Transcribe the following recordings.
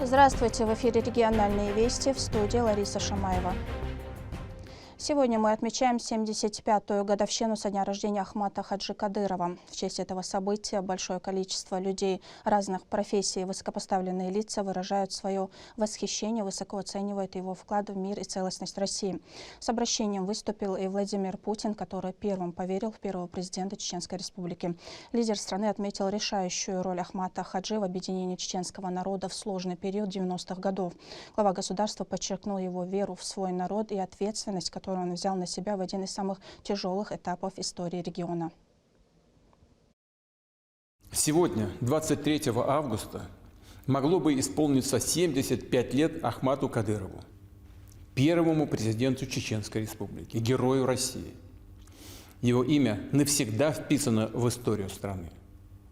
Здравствуйте! В эфире «Региональные вести», в студии Лариса Шамаева. Сегодня мы отмечаем 75-ю годовщину со дня рождения Ахмата Хаджи Кадырова. В честь этого события большое количество людей разных профессий и высокопоставленные лица выражают свое восхищение, высоко оценивают его вклад в мир и целостность России. С обращением выступил и Владимир Путин, который первым поверил в первого президента Чеченской Республики. Лидер страны отметил решающую роль Ахмата Хаджи в объединении чеченского народа в сложный период 90-х годов. Глава государства подчеркнул его веру в свой народ и ответственность, которую он взял на себя в один из самых тяжелых этапов истории региона. Сегодня, 23 августа, могло бы исполниться 75 лет Ахмату Кадырову, первому президенту Чеченской Республики, герою России. Его имя навсегда вписано в историю страны.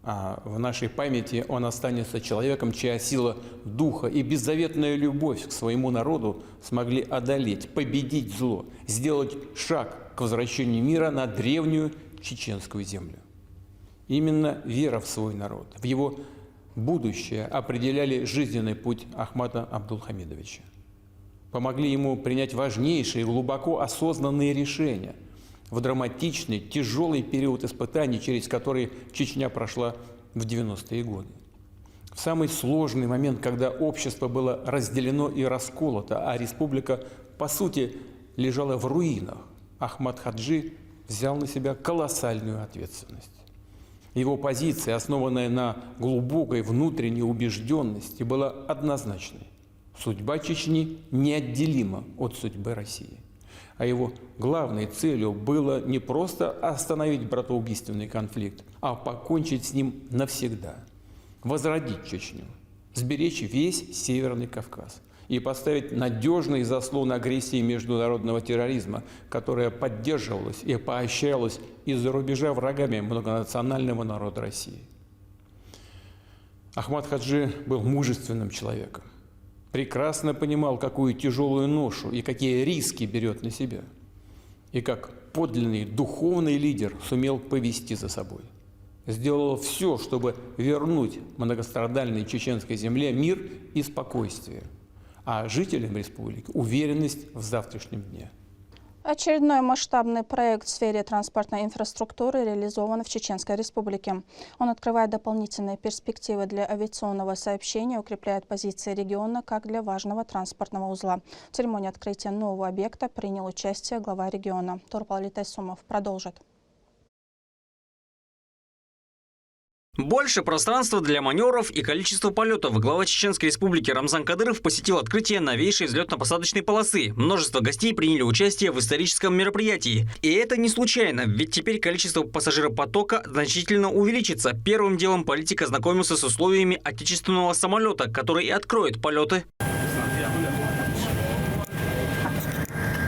А в нашей памяти он останется человеком, чья сила духа и беззаветная любовь к своему народу смогли одолеть, победить зло, сделать шаг к возвращению мира на древнюю чеченскую землю. Именно вера в свой народ, в его будущее определяли жизненный путь Ахмата Абдулхамидовича. Помогли ему принять важнейшие, глубоко осознанные решения в драматичный, тяжелый период испытаний, через который Чечня прошла в 90-е годы. В самый сложный момент, когда общество было разделено и расколото, а республика, по сути, лежала в руинах, Ахмат Хаджи взял на себя колоссальную ответственность. Его позиция, основанная на глубокой внутренней убежденности, была однозначной. Судьба Чечни неотделима от судьбы России. А его главной целью было не просто остановить братоубийственный конфликт, а покончить с ним навсегда, возродить Чечню, сберечь весь Северный Кавказ и поставить надежный заслон агрессии международного терроризма, которая поддерживалась и поощрялась из-за рубежа врагами многонационального народа России. Ахмат Хаджи был мужественным человеком. Прекрасно понимал, какую тяжелую ношу и какие риски берет на себя. И как подлинный духовный лидер сумел повести за собой. Сделал все, чтобы вернуть многострадальной чеченской земле мир и спокойствие, а жителям республики уверенность в завтрашнем дне. Очередной масштабный проект в сфере транспортной инфраструктуры реализован в Чеченской Республике. Он открывает дополнительные перспективы для авиационного сообщения, укрепляет позиции региона как для важного транспортного узла. В церемонии открытия нового объекта принял участие глава региона. Турпал Тайсумов продолжит. Больше пространства для маневров и количество полетов. Глава Чеченской Республики Рамзан Кадыров посетил открытие новейшей взлетно-посадочной полосы. Множество гостей приняли участие в историческом мероприятии. И это не случайно, ведь теперь количество пассажиропотока значительно увеличится. Первым делом политик ознакомился с условиями отечественного самолета, который и откроет полеты.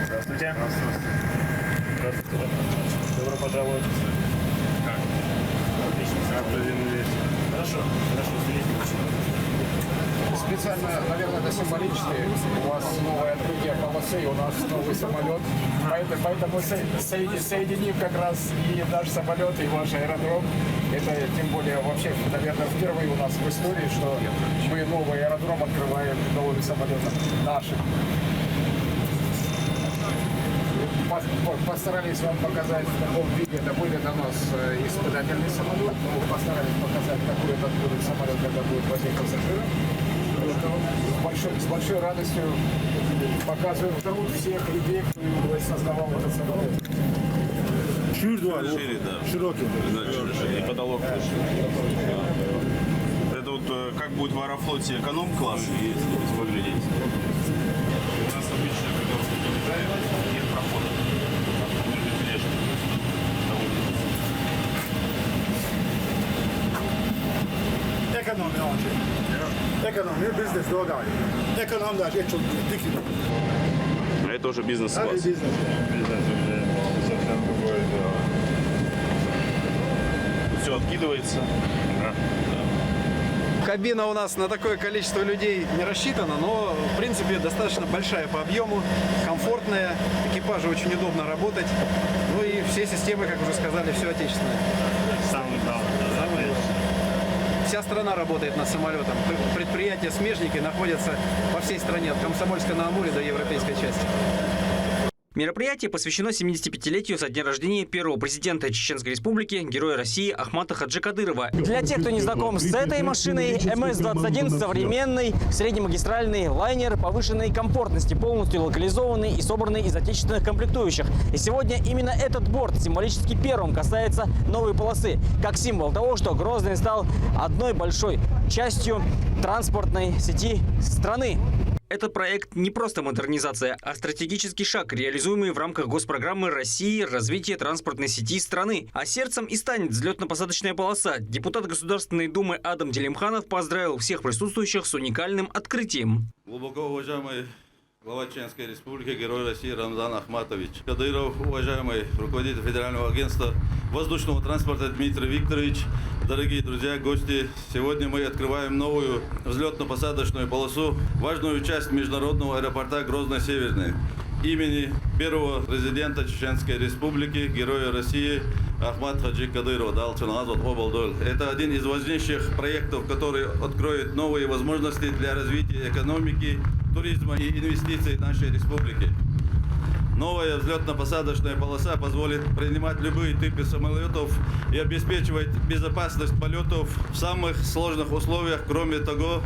Здравствуйте. Здравствуйте. Добро пожаловать. Хорошо, Специально, наверное, это символически. У вас новое открытие полосы, у нас новый самолет. Поэтому соединив как раз и наш самолет, и ваш аэродром, это тем более вообще, наверное, впервые у нас в истории, что мы новый аэродром открываем новым самолетом нашим. Постарались вам показать, в каком виде это будет у нас испытательный самолет. Мы постарались показать, какой этот будет самолет, когда будет возить пассажиров. С большой радостью показываем всех людей, кто создавал этот самолет. шире, да. Широкий. И потолок. Это вот как будет в Аэрофлоте эконом-класс, если выглядеть. У нас обычно, когда в Китае, нет прохода. Ekonomi olacak. Ekonomi biznes događa. Ekonomi da je çok dikkat. А это уже бизнес-класс. Бизнес уже совсем другой. Все откидывается. Кабина у нас на такое количество людей не рассчитана, но в принципе достаточно большая по объему, комфортная, экипажу очень удобно работать. Ну и все системы, как уже сказали, все отечественное. Самый главный. Вся страна работает над самолетом. Предприятия смежники находятся по всей стране, от Комсомольска-на-Амуре до европейской части. Мероприятие посвящено 75-летию со дня рождения первого президента Чеченской Республики, Героя России Ахмата Хаджи Кадырова. Для тех, кто не знаком с этой машиной, МС-21 – современный среднемагистральный лайнер повышенной комфортности, полностью локализованный и собранный из отечественных комплектующих. И сегодня именно этот борт символически первым касается новой полосы, как символ того, что Грозный стал одной большой частью транспортной сети страны. Этот проект не просто модернизация, а стратегический шаг, реализуемый в рамках госпрограммы России развития транспортной сети страны. А сердцем и станет взлетно-посадочная полоса. Депутат Государственной Думы Адам Делимханов поздравил всех присутствующих с уникальным открытием. Глубоко уважаемый глава Чеченской Республики, Герой России Рамзан Ахматович Кадыров, уважаемый руководитель Федерального агентства воздушного транспорта Дмитрий Викторович, дорогие друзья, гости, сегодня мы открываем новую взлетно-посадочную полосу, важную часть международного аэропорта Грозно-Северный имени первого президента Чеченской Республики, Героя России Ахмат Хаджи Кадырова. Это один из важнейших проектов, который откроет новые возможности для развития экономики, туризма и инвестиций нашей республики. Новая взлетно-посадочная полоса позволит принимать любые типы самолетов и обеспечивать безопасность полетов в самых сложных условиях. Кроме того,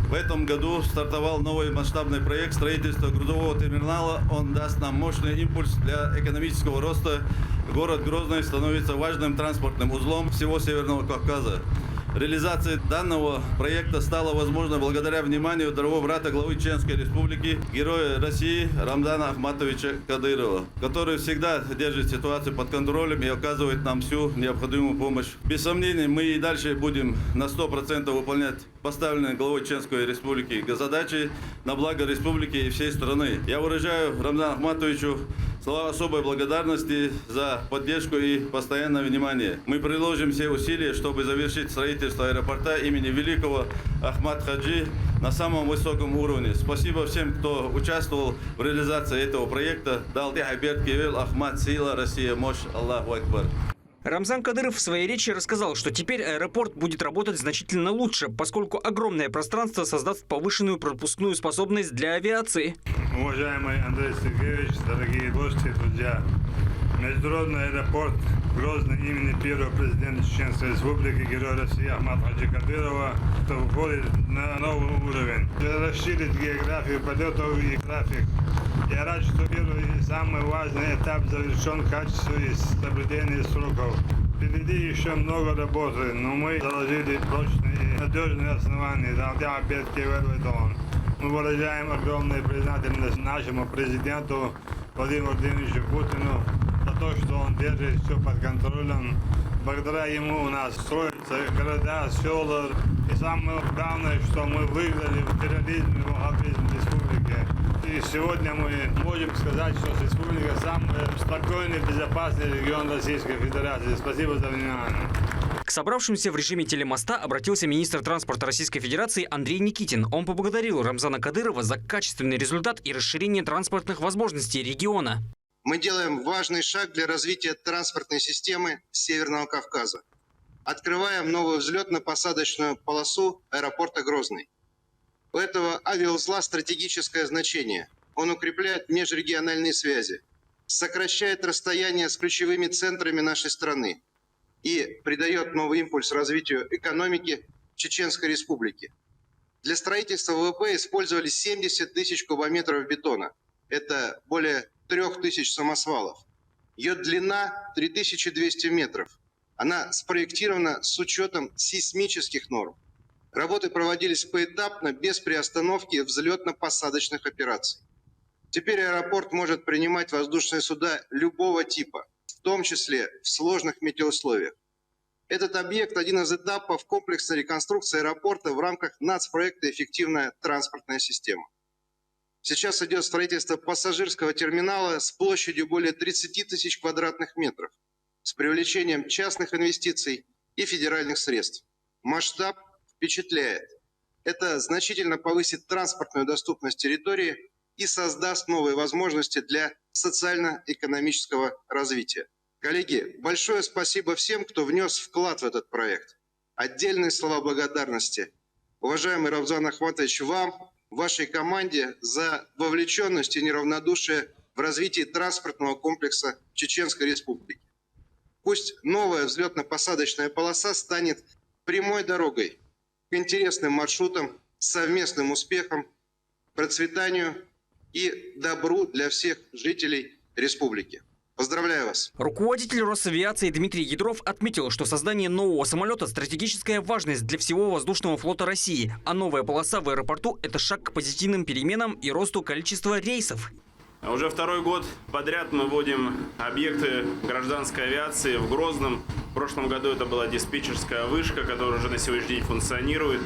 в этом году стартовал новый масштабный проект строительства грузового терминала. Он даст нам мощный импульс для экономического роста. Город Грозный становится важным транспортным узлом всего Северного Кавказа. Реализация данного проекта стала возможна благодаря вниманию дорогого брата главы Чеченской Республики, Героя России Рамзана Ахматовича Кадырова, который всегда держит ситуацию под контролем и оказывает нам всю необходимую помощь. Без сомнений, мы и дальше будем на 100% выполнять поставленные главой Чеченской Республики задачи на благо республики и всей страны. Я выражаю Рамзану Ахматовичу слова особой благодарности за поддержку и постоянное внимание. Мы приложим все усилия, чтобы завершить строительство аэропорта имени великого Ахмат Хаджи на самом высоком уровне. Спасибо всем, кто участвовал в реализации этого проекта. Ахмат Сила, Россия, мощь, Аллаху Акбар. Рамзан Кадыров в своей речи рассказал, что теперь аэропорт будет работать значительно лучше, поскольку огромное пространство создаст повышенную пропускную способность для авиации. Уважаемый Андрей Сергеевич, дорогие гости, друзья, международный аэропорт Грозный имени первого президента Чеченской Республики, Героя России Ахмата Хаджи Кадырова, выходит на новый уровень. Расширить географию полетов и график. Я рад, что первый и самый важный этап завершен в качестве и соблюдении сроков. Впереди еще много работы, но мы заложили прочные и надежные основания. Мы выражаем огромную признательность нашему президенту Владимиру Владимировичу Путину за то, что он держит все под контролем. Благодаря ему у нас строятся города, села. И самое главное, что мы выиграли в терроризме в Ваххабизме республики. И сегодня мы можем сказать, что республика самый спокойный и безопасный регион Российской Федерации. Спасибо за внимание. К собравшимся в режиме телемоста обратился министр транспорта Российской Федерации Андрей Никитин. Он поблагодарил Рамзана Кадырова за качественный результат и расширение транспортных возможностей региона. Мы делаем важный шаг для развития транспортной системы Северного Кавказа. Открываем новую взлетно-посадочную полосу аэропорта Грозный. У этого авиаузла стратегическое значение. Он укрепляет межрегиональные связи, сокращает расстояние с ключевыми центрами нашей страны и придает новый импульс развитию экономики Чеченской Республики. Для строительства ВВП использовали 70 тысяч кубометров бетона. Это более 3000 самосвалов. Ее длина 3200 метров. Она спроектирована с учетом сейсмических норм. Работы проводились поэтапно, без приостановки взлетно-посадочных операций. Теперь аэропорт может принимать воздушные суда любого типа, в том числе в сложных метеоусловиях. Этот объект – один из этапов комплексной реконструкции аэропорта в рамках нацпроекта «Эффективная транспортная система». Сейчас идет строительство пассажирского терминала с площадью более 30 тысяч квадратных метров, с привлечением частных инвестиций и федеральных средств. Масштаб впечатляет. Это значительно повысит транспортную доступность территории и создаст новые возможности для социально-экономического развития. Коллеги, большое спасибо всем, кто внес вклад в этот проект. отдельные слова благодарности, уважаемый Рамзан Ахматович, вам, вашей команде за вовлеченность и неравнодушие в развитии транспортного комплекса Чеченской Республики. Пусть новая взлетно-посадочная полоса станет прямой дорогой к интересным маршрутам, совместным успехам, процветанию и добру для всех жителей республики. Поздравляю вас! Руководитель Росавиации Дмитрий Ядров отметил, что создание нового самолета – стратегическая важность для всего воздушного флота России, а новая полоса в аэропорту – это шаг к позитивным переменам и росту количества рейсов. Уже второй год подряд мы вводим объекты гражданской авиации в Грозном. В прошлом году это была диспетчерская вышка, которая уже на сегодняшний день функционирует.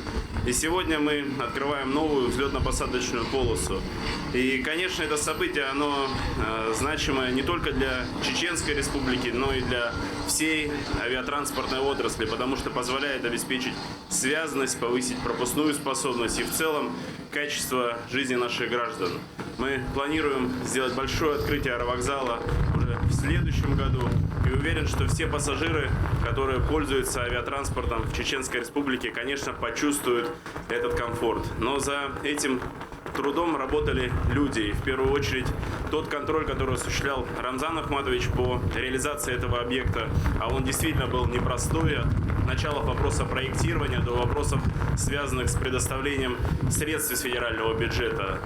И сегодня мы открываем новую взлетно-посадочную полосу. И, конечно, это событие, оно значимое не только для Чеченской Республики, но и для всей авиатранспортной отрасли, потому что позволяет обеспечить связанность, повысить пропускную способность и в целом качество жизни наших граждан. Мы планируем сделать большое открытие аэровокзала уже в следующем году. И уверен, что все пассажиры, которые пользуются авиатранспортом в Чеченской Республике, конечно, почувствуют этот комфорт. Но за этим трудом работали люди. И в первую очередь тот контроль, который осуществлял Рамзан Ахматович по реализации этого объекта, а он действительно был непростой, от начала вопроса проектирования до вопросов, связанных с предоставлением средств из федерального бюджета.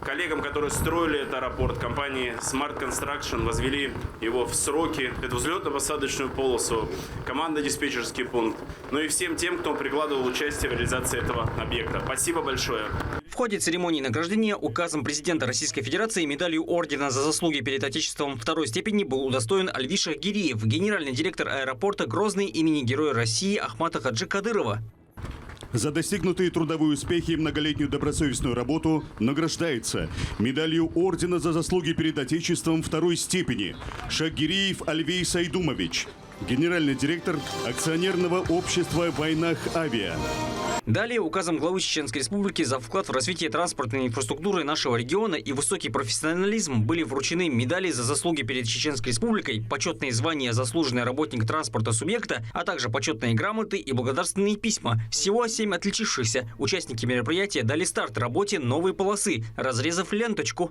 Коллегам, которые строили этот аэропорт, компании Smart Construction, возвели его в сроки, эту взлетно-посадочную полосу, командно-диспетчерский пункт, но и всем тем, кто прикладывал участие в реализации этого объекта. Спасибо большое. В ходе церемонии награждения указом президента Российской Федерации медалью ордена за заслуги перед Отечеством второй степени был удостоен Альвиша Гириев, генеральный директор аэропорта Грозный имени Героя России Ахмата Хаджи Кадырова. За достигнутые трудовые успехи и многолетнюю добросовестную работу награждается медалью ордена за заслуги перед Отечеством второй степени Шагириев Альвей Сайдумович, генеральный директор акционерного общества «Войнах Авиа». Далее указом главы Чеченской Республики за вклад в развитие транспортной инфраструктуры нашего региона и высокий профессионализм были вручены медали за заслуги перед Чеченской Республикой, почетные звания «Заслуженный работник транспорта субъекта», а также почетные грамоты и благодарственные письма. Всего 7 отличившихся участники мероприятия дали старт работе новой полосы, разрезав ленточку.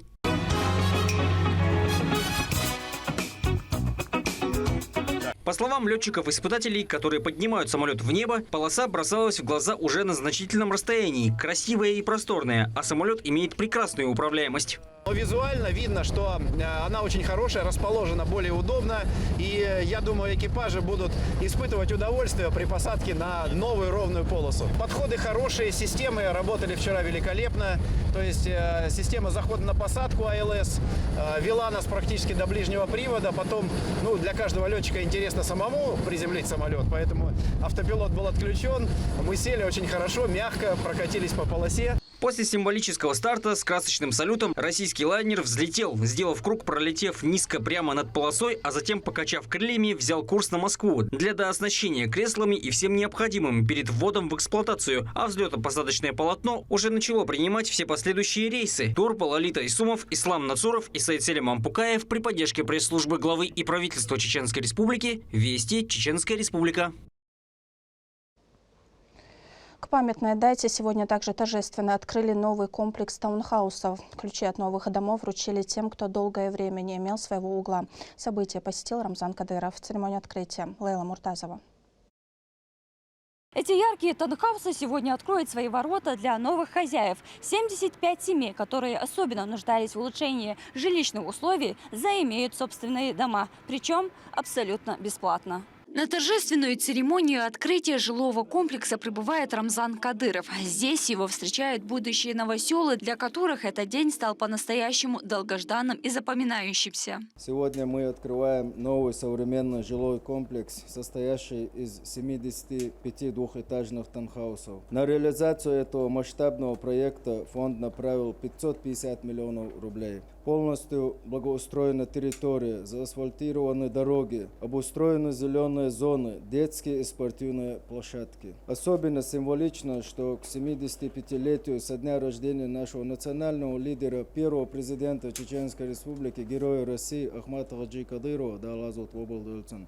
По словам летчиков-испытателей, которые поднимают самолет в небо, полоса бросалась в глаза уже на значительном расстоянии, красивая и просторная, а самолет имеет прекрасную управляемость. Но визуально видно, что она очень хорошая, расположена более удобно. И я думаю, экипажи будут испытывать удовольствие при посадке на новую ровную полосу. Подходы хорошие, системы работали вчера великолепно. То есть система захода на посадку АЛС вела нас практически до ближнего привода. Потом, для каждого летчика интересно самому приземлить самолет, поэтому автопилот был отключен. Мы сели очень хорошо, мягко, прокатились по полосе. После символического старта с красочным салютом российский лайнер взлетел, сделав круг, пролетев низко прямо над полосой, а затем, покачав крыльями, взял курс на Москву для дооснащения креслами и всем необходимым перед вводом в эксплуатацию. А взлетно-посадочное полотно уже начало принимать все последующие рейсы. Турпо, Лолита Исумов, Ислам Нацуров и Сайцелем Ампукаев при поддержке пресс-службы главы и правительства Чеченской Республики. Вести, Чеченская Республика. К памятной дате сегодня также торжественно открыли новый комплекс таунхаусов. Ключи от новых домов вручили тем, кто долгое время не имел своего угла. Событие посетил Рамзан Кадыров. Церемонию открытия Лейла Муртазова. Эти яркие таунхаусы сегодня откроют свои ворота для новых хозяев. 75 семей, которые особенно нуждались в улучшении жилищных условий, заимеют собственные дома. Причем абсолютно бесплатно. На торжественную церемонию открытия жилого комплекса прибывает Рамзан Кадыров. Здесь его встречают будущие новоселы, для которых этот день стал по-настоящему долгожданным и запоминающимся. Сегодня мы открываем новый современный жилой комплекс, состоящий из 75 двухэтажных таунхаусов. На реализацию этого масштабного проекта фонд направил 550 миллионов рублей. Полностью благоустроена территория, заасфальтированы дороги, обустроены зеленые зеленые зоны, детские и спортивные площадки. Особенно символично, что к 75-летию со дня рождения нашего национального лидера, первого президента Чеченской Республики, Героя России Ахмата Хаджи Кадырова,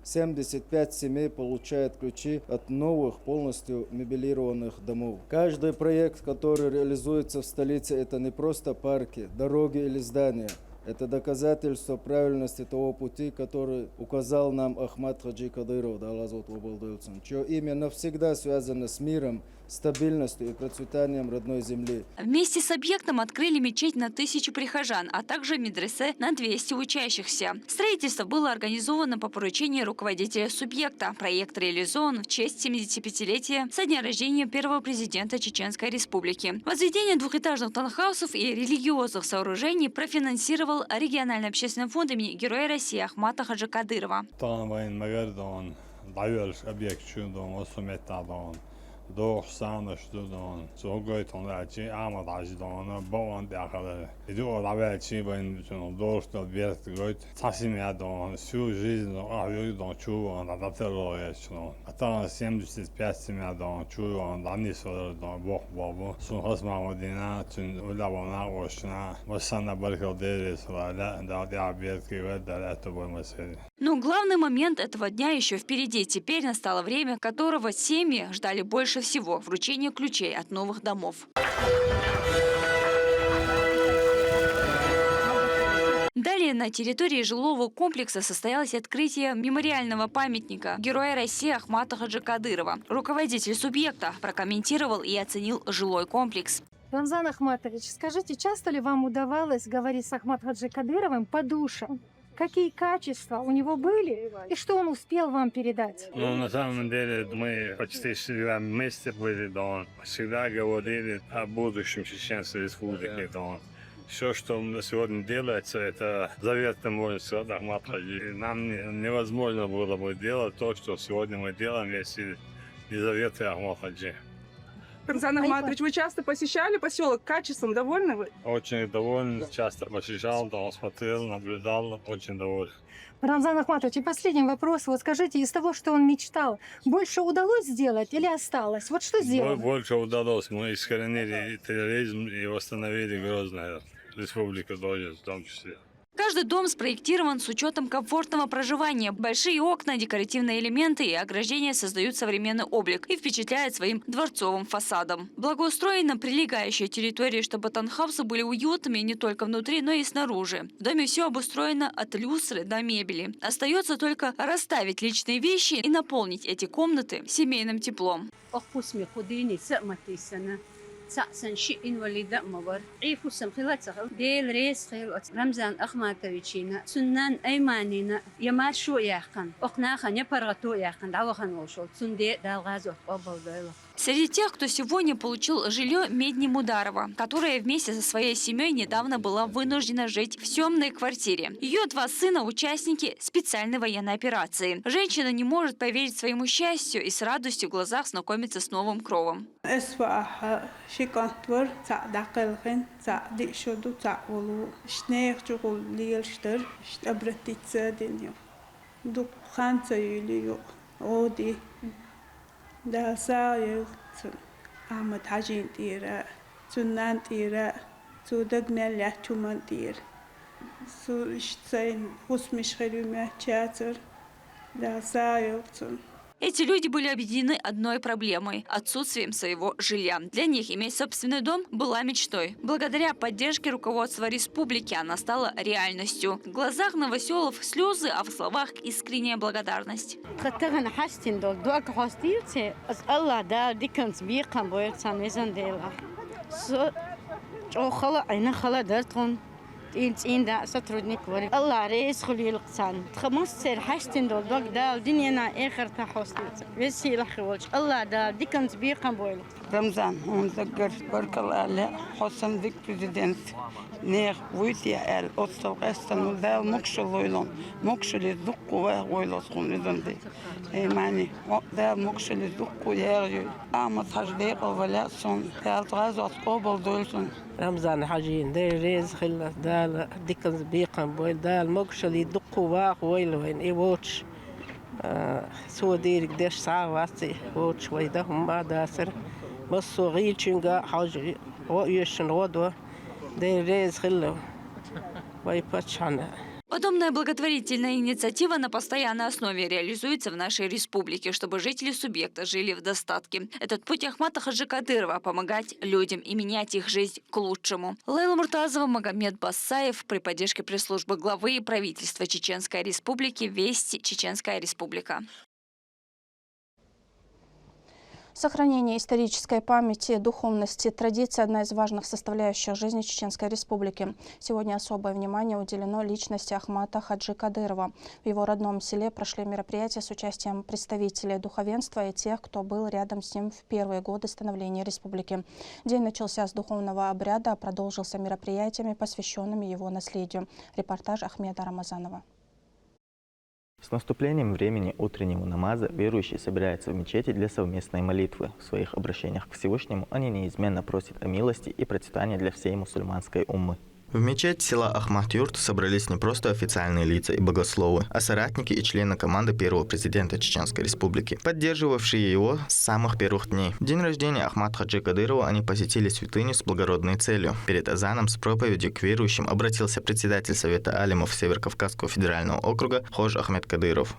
75 семей получают ключи от новых, полностью мебелированных домов. Каждый проект, который реализуется в столице, это не просто парки, дороги или здания. Это доказательство правильности того пути, который указал нам Ахмат Хаджи Кадыров, чье имя навсегда связано с миром, стабильностью и процветанием родной земли. Вместе с объектом открыли мечеть на 1000 прихожан, а также медресе на 200 учащихся. Строительство было организовано по поручению руководителя субъекта. Проект реализован в честь 75-летия со дня рождения первого президента Чеченской Республики. Возведение двухэтажных таунхаусов и религиозных сооружений профинансировал региональный общественный фонд имени Героя России Ахмата Хаджи Кадырова. Doch sana studon så gott hon där till Ahmad Ajdon och barn där hade idag var väl chiben som då stod vet gott tasim jag då så жизнь och jag då tror att det är så att han 75 семья då tror att han så då bok så har man dina till ulavana och såna vad sanna barkar det så där det vet att det var måste. Но главный момент этого дня еще впереди. Теперь настало время, которого семьи ждали больше всего – вручение ключей от новых домов. Далее на территории жилого комплекса состоялось открытие мемориального памятника Героя России Ахмата Хаджи Кадырова. Руководитель субъекта прокомментировал и оценил жилой комплекс. Рамзан Ахматович, скажите, часто ли вам удавалось говорить с Ахмат Хаджи Кадыровым по душам? Какие качества у него были и что он успел вам передать? Ну, на самом деле, мы почти всегда вместе были, да, всегда говорили о будущем Чеченской Республики, да. Все, что сегодня делается, это заветным воинством Ахмат Хаджи. Нам невозможно было бы делать то, что сегодня мы делаем, если не заветы Ахмат Хаджи. Рамзан Ахматович, вы часто посещали поселок? Качеством довольны вы? Очень доволен, часто посещал, да, смотрел, наблюдал, очень доволен. Рамзан Ахматович, и последний вопрос. Вот скажите, из того, что он мечтал, больше удалось сделать или осталось? Вот что сделано? Больше удалось. Мы искоренили терроризм и восстановили Грозную республику в том числе. Каждый дом спроектирован с учетом комфортного проживания. Большие окна, декоративные элементы и ограждения создают современный облик и впечатляют своим дворцовым фасадом. Благоустроена прилегающая территория, чтобы таунхаусы были уютными не только внутри, но и снаружи. В доме все обустроено от люстры до мебели. Остается только расставить личные вещи и наполнить эти комнаты семейным теплом. سأسن شيء وليد مبر عيفو سمخيلات سخل ديل ريس خيل رمزان أخماتويتشينا سنان أيمانينا يمار شو يحقن أقناخن يبرغتو يحقن دعوخن وشول سندي دالغازو أبو دايلو. Среди тех, кто сегодня получил жилье, Медни Мударова, которая вместе со своей семьей недавно была вынуждена жить в съемной квартире. Ее 2 сына – участники специальной военной операции. Женщина не может поверить своему счастью и с радостью в глазах знакомится с новым кровом. Да саю Ахмат Хаджи тира суннан тира судагнеля чуман тир су штайн хусмишхерюмя чатер да саю. Эти люди были объединены одной проблемой – отсутствием своего жилья. Для них иметь собственный дом была мечтой. Благодаря поддержке руководства республики она стала реальностью. В глазах новоселов слезы, а в словах искренняя благодарность. إن دا ستردني كوري الله رئيس خلي القصان تخمسر حشتين دول دوك دال دنيانا آخر تحوصل بسي لخولش الله دال دي كنت بيقن بويل رمضان ونذكر بارك الله لا حسن ذيك بريزيدنت نير ويتي ال أصل قصة ودال مكشل ويلون مكشل الدق ويلصقون إذن دي معني دال مكشل الدق ويرجع أمس حجديق ولا صن دال تغازو أسقوبل دولسون رمضان حاجين دير ريز خلا دال ديكنز بيقن بويل دال مكشل يدق واق ويل وين إيوتش سوديرك داش ساعة واسي وشوي ده هم بعد أسر بس صغير شنقا حاجة ويشن غدوة ده ريز خلو ويبتش عنها. Подобная благотворительная инициатива на постоянной основе реализуется в нашей республике, чтобы жители субъекта жили в достатке. Этот путь Ахмата Хаджи Кадырова – помогать людям и менять их жизнь к лучшему. Лейла Муртазова, Магомед Басаев при поддержке пресс-службы главы правительства Чеченской Республики «Вести. Чеченская Республика». Сохранение исторической памяти, духовности, традиций – одна из важных составляющих жизни Чеченской Республики. Сегодня особое внимание уделено личности Ахмата Хаджи Кадырова. В его родном селе прошли мероприятия с участием представителей духовенства и тех, кто был рядом с ним в первые годы становления республики. День начался с духовного обряда, а продолжился мероприятиями, посвященными его наследию. Репортаж Ахмеда Рамазанова. С наступлением времени утреннего намаза верующие собираются в мечети для совместной молитвы. В своих обращениях к Всевышнему они неизменно просят о милости и процветания для всей мусульманской уммы. В мечеть села Ахмат-Юрт собрались не просто официальные лица и богословы, а соратники и члены команды первого президента Чеченской Республики, поддерживавшие его с самых первых дней. В день рождения Ахмата Хаджи Кадырова они посетили святыню с благородной целью. Перед азаном с проповедью к верующим обратился председатель Совета алимов Северокавказского федерального округа Хож Ахмед Кадыров.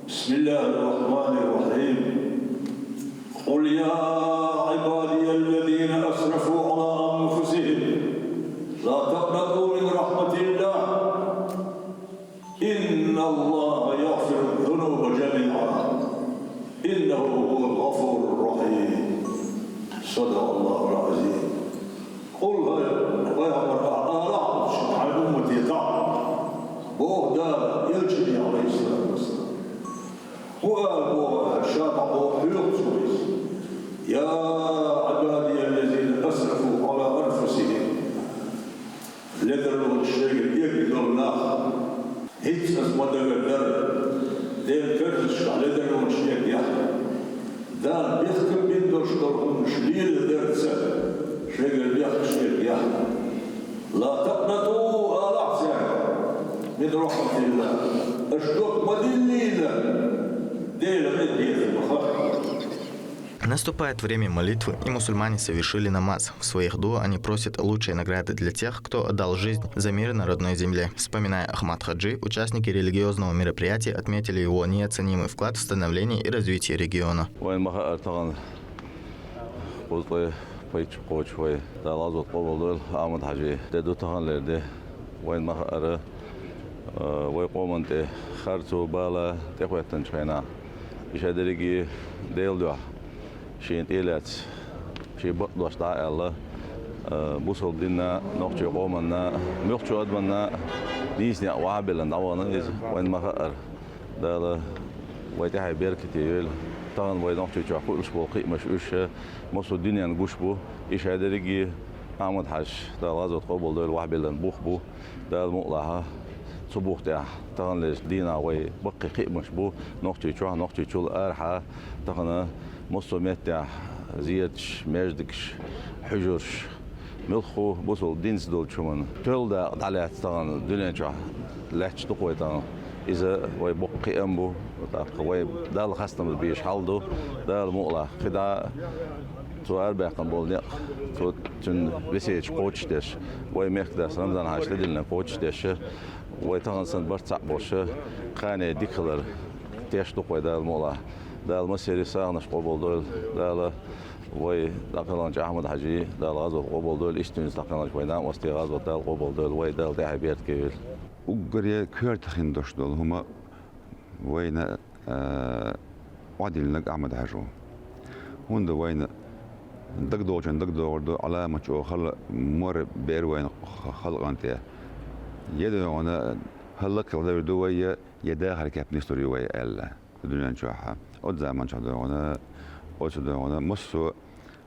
بسم الله الرحمن الرحيم قل يا عبادي الذين أسرفوا على أنفسهم لا تقنطوا من رحمة الله إن الله يغفر الذنوب جميعا إنه هو الغفور الرحيم صدق الله العظيم قل يا مرأة عن أمتي تعب بوهدا يلجني عليه الصلاة والسلام يا عبادي الذين أسرفوا على أنفسهم لدروا الشيء يقدر الله هيك اسمه دغدر دير كرش على دروا الشيء يا دار بيحكم بين دوشتهم شليل درسه شيء يحكي يا لا تقنطوا على حسن من رحمة الله اشكر مدليلا Наступает время молитвы, и мусульмане совершили намаз. В своих дуа они просят лучшие награды для тех, кто отдал жизнь за мир на родной земле. Вспоминая Ахмат Хаджи, участники религиозного мероприятия отметили его неоценимый вклад в становление и развитие региона. İşedirigi değildi. Şeyin elet, şey başta Allah, bu soldinna, nokçu qomanna, nokçu admanna, dizne vabilen davanın iz, ve mahar, da ويتحي بيركتي طبعا ويدون تشوف كل شيء قيمة إيش مصر الدنيا نقوش بو إيش هذا رجي عمود حش ده غزوة قبل ده الواحد بيلن بوخ بو ده المقلعة صبوح ده طبعا لدينا ويبقي قيمة بو نقطة تشوف نقطة تشول أرحى طبعا مصر متى زيادش مجدكش حجرش ملخو بوصل دينس دول شومن تول ده على طبعا الدنيا تشوف لحش تقوي طبعا إذا ويبقي أمبو وي ده الخصم بيش حالدو ده المقلع كده سؤال بيقن بولني تو تن بيسيج قوتش دش وي مخدس رمضان هاش لدلنا قوتش دش وي تغنسن برتع بوش خانة ديكلر تيش تقوي ده المقلع ده المسيري ساغنش قبول دول ده وي دقلان أحمد حجي ده الغزو قبول دول إشتونس دقلان وينام وستي غزو ده قبول دول وي ده ده حبيت كيل وقرية كيرتخين دوش دول هما وين عادل لك أحمد حجو هون وين دقدوشن دقدو على ما تشو خل مر بيروين خلق أنت يدو أنا هلك كذا بدوية يداخل كابني ستوريوية إلا الدنيا نشوفها قدام شو أنا أو أنا مصو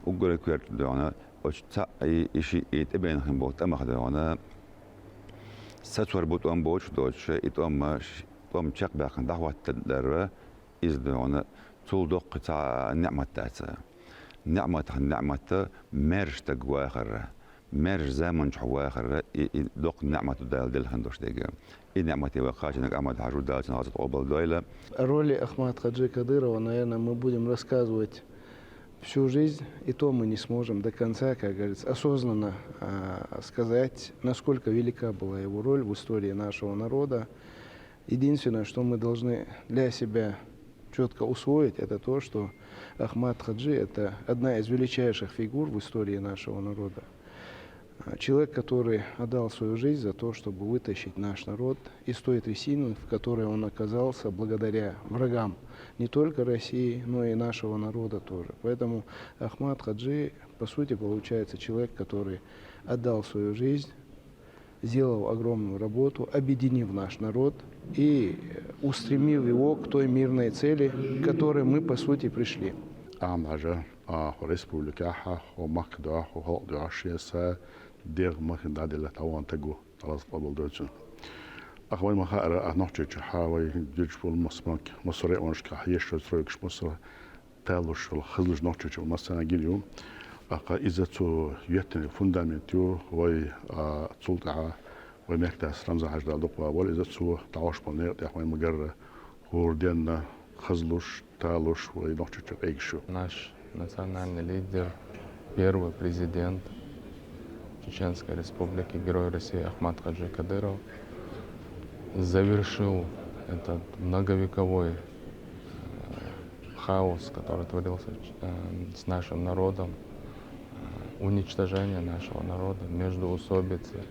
أقول كير أنا أو أي شيء يتبين خن بوت أما خذ أنا ستور بوت أم بوش دوتش يتأم شق باقي دعوة تدرى إذا أنا طول دق تاع النعمة تاعته نعمة مرج تجوا آخر مرج زمن جوا آخر دق نعمة دال خندوش دقيقة نعمة وقاش إنك أمد حجودات نازل قبل دويلة. Роли Ахмата Хаджи Кадырова, наверное, мы будем рассказывать всю жизнь, и то мы не сможем до конца, как говорится, осознанно сказать, насколько велика была его роль в истории нашего народа. Единственное, что мы должны для себя четко усвоить, это то, что Ахмат Хаджи – это одна из величайших фигур в истории нашего народа. Человек, который отдал свою жизнь за то, чтобы вытащить наш народ из той трясины, в которой он оказался благодаря врагам не только России, но и нашего народа тоже. Поэтому Ахмат Хаджи, по сути, получается человек, который отдал свою жизнь, сделал огромную работу, объединив наш народ и устремив его к той мирной цели, к которой мы, по сути, пришли. دير ما كان دادي لا توان تجو خلاص قبل دوتشن أخوي ما خير أنحكي حاوي جيجفول مصمك مصري ونش كحيش ترويكش مصر تالوش الخزج نحكي ومصر نجيليوم أقا إذا تو يتني فوندامنتيو وي تسلطع ومكتاس رمز حاجة دقوا ولا إذا تو تعاش بنير تأخوي مجرى خوردنا خزلوش تالوش ونحكي أيشو. Наш национальный лидер, первый президент Чеченской Республики, Герой России Ахмат Хаджи Кадыров завершил этот многовековой хаос, который творился с нашим народом, уничтожение нашего народа, междоусобицы,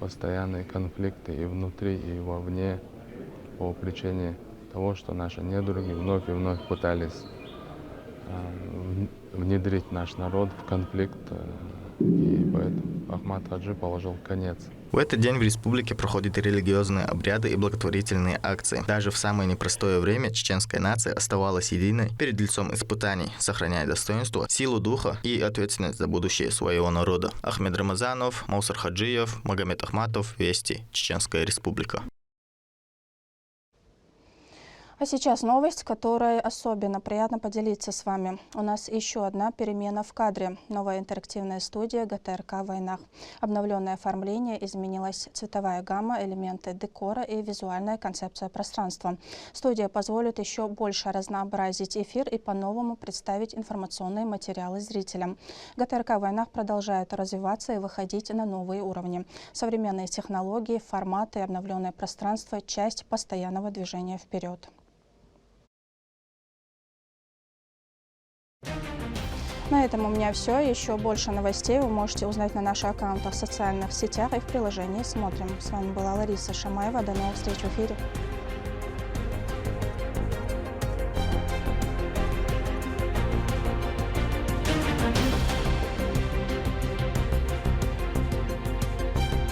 постоянные конфликты и внутри, и вовне по причине того, что наши недруги вновь и вновь пытались внедрить наш народ в конфликт, и поэтому Ахмат Хаджи положил конец. В этот день в республике проходят религиозные обряды и благотворительные акции. Даже в самое непростое время чеченская нация оставалась единой перед лицом испытаний, сохраняя достоинство, силу духа и ответственность за будущее своего народа. Ахмед Рамазанов, Маусар Хаджиев, Магомед Ахматов, Вести, Чеченская Республика. А сейчас новость, которой особенно приятно поделиться с вами. У нас еще одна перемена в кадре. Новая интерактивная студия ГТРК «Войнах». Обновленное оформление, изменилась цветовая гамма, элементы декора и визуальная концепция пространства. Студия позволит еще больше разнообразить эфир и по-новому представить информационные материалы зрителям. ГТРК «Войнах» продолжает развиваться и выходить на новые уровни. Современные технологии, форматы и обновленное пространство – часть постоянного движения вперед. На этом у меня все. Еще больше новостей вы можете узнать на наших аккаунтах в социальных сетях и в приложении «Смотрим». С вами была Лариса Шамаева. До новых встреч в эфире.